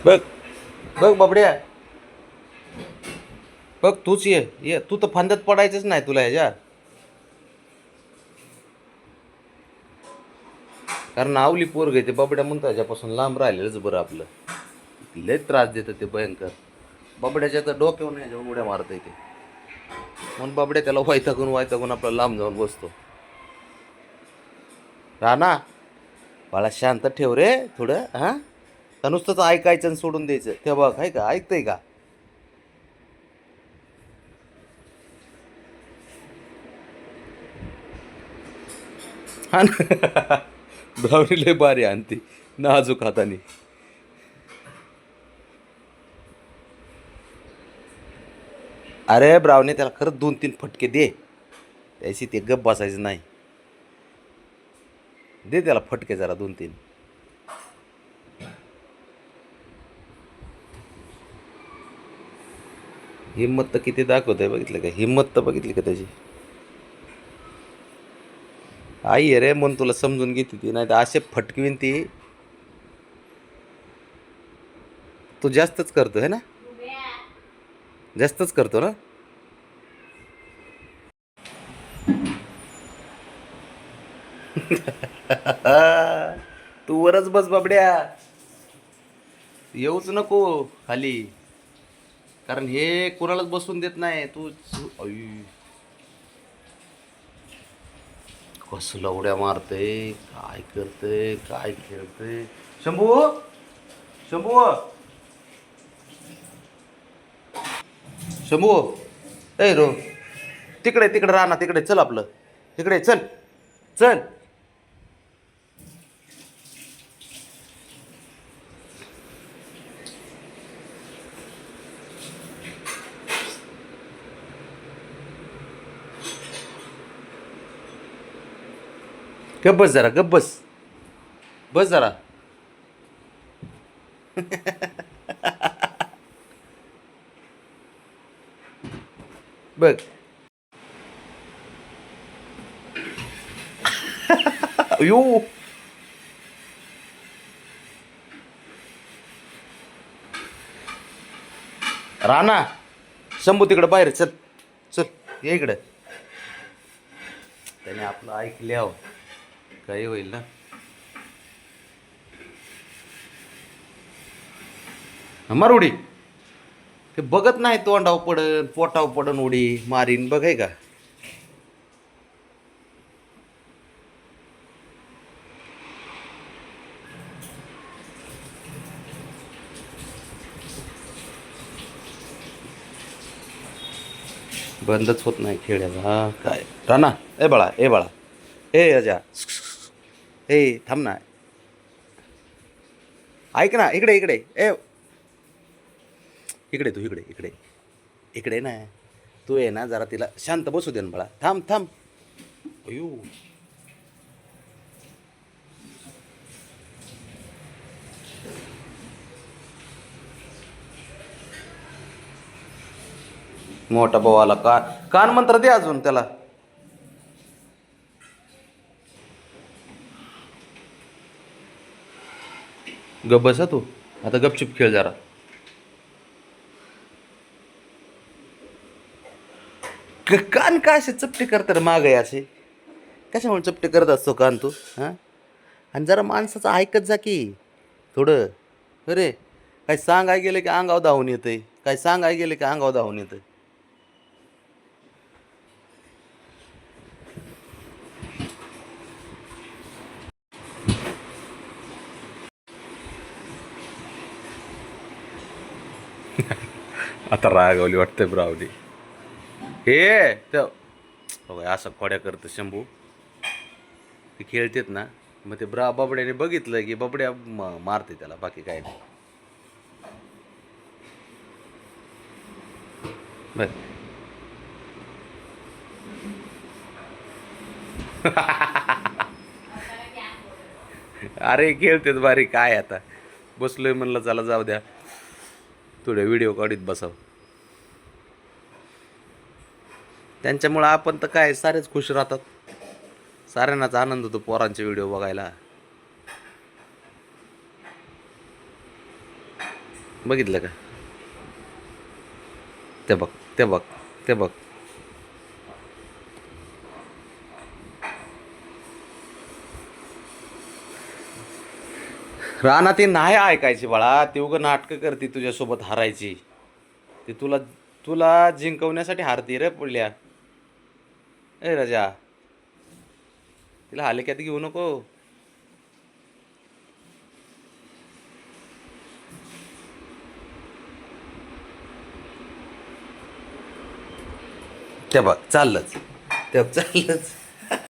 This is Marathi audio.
बघ बघ बाबड्या, बघ तूच ये तू तर फांद्यात पडायचंच नाही तुला ह्याच्या. कारण आवली पोरग ते बाबड्या म्हणतो ह्याच्यापासून लांब राहिलेलंच बरं आपलं. लय त्रास देतं ते भयंकर. बाबड्याच्या तर डोक्यावर ह्याच्या उड्या मारत ते. म्हणून बाबड्या त्याला वैतागून आपला लांब जाऊन बसतो. राणा बाळा शांत ठेव रे थोडं. हां, का नुसतंच ऐकायचं आणि सोडून द्यायचं? ते बघ आहे का, ऐकतंय का? हा ना. ब्राउनी लय भारी आणते नाजूक हाताने. अरे ब्राउनी त्याला खरंच 2-3 फटके दे, त्याशी ते गप बसायचं नाही. दे त्याला फटके जरा 2-3. हिंमत तर किती दाखवतोय बघितलं का? हिंमत तर बघितली का त्याची? आई आहे रे म्हणून तुला समजून घेते ती, नाही तर असे फटकवीन ती. तू जास्तच करतो है ना, जास्तच करतो ना. तू वरच बस बाबड्या, येऊच नको खाली. कारण हे कोणालाच बसून देत नाही तू. आई, कसलं उड्या मारते, काय करते, काय खेळते. शंभू, शंभू, शंभू, ए रो, तिकडे तिकडे राहणार, तिकडे चल आपलं, तिकडे चल, चल. गप बस जरा, गप बस, बस जरा. बघ. अयो, राणा, शंभू तिकडं बाहेर चल, चल ये इकडं. त्याने आपलं ऐकल्यावर काही होईल ना. मार उडी. ते बघत नाही तोंडाव पडन पोटाव पडन उडी मारीन बघ आहे का. बंदच होत नाही खेळायला. हा काय राणा, ए बाळा, ए बाळा, ए अजा, ए थांब ना. ऐक ना, इकडे इकडे ए, इकडे तू, इकडे इकडे इकडे ना. तू आहे ना जरा तिला शांत बसू दे ना बाळा. थांब थांब. अयो, मोठा भाऊ आला. कान मंत्र दे अजून त्याला. गप बस तू आता, गपचूप खेळ जरा. कान का असे चपटे करतात मागे असे? कशामुळे चपटे करत असतो कान तू? हां, आणि जरा माणसाचं ऐकत जा की थोडं. अरे काय सांगाय गेलं की अंगावर धावून येतंय, काय सांगाय गेलं की अंगावर धावून येतं. आता रागवली वाटतं ब्रावली. हे तर असं खोड्या करतं शंभू. ते खेळतेत ना, मग ते बाबड्याने बघितलं की बाबड्या मारते त्याला, बाकी काय नाही. बर. अरे खेळतेत बारी काय आता. बसलोय म्हणलं चला जाऊ द्या, थोडे व्हिडिओ काढीत बसाव. त्यांच्यामुळं आपण तर काय सारेच खुश राहतात. साऱ्यांनाच आनंद होतो पोरांचे व्हिडिओ बघायला. बघितलं का? ते बघ, ते बघ, ते बघ. राणा ते नाही ऐकायची बाळा, ती उगं नाटकं करते तुझ्यासोबत हारायची. ती तुला तुला जिंकवण्यासाठी हारती रे पुढल्या. ए राजा, तिला हालिक्यात घेऊ नको. ते बघ चाललंच, ते बघ चाललंच.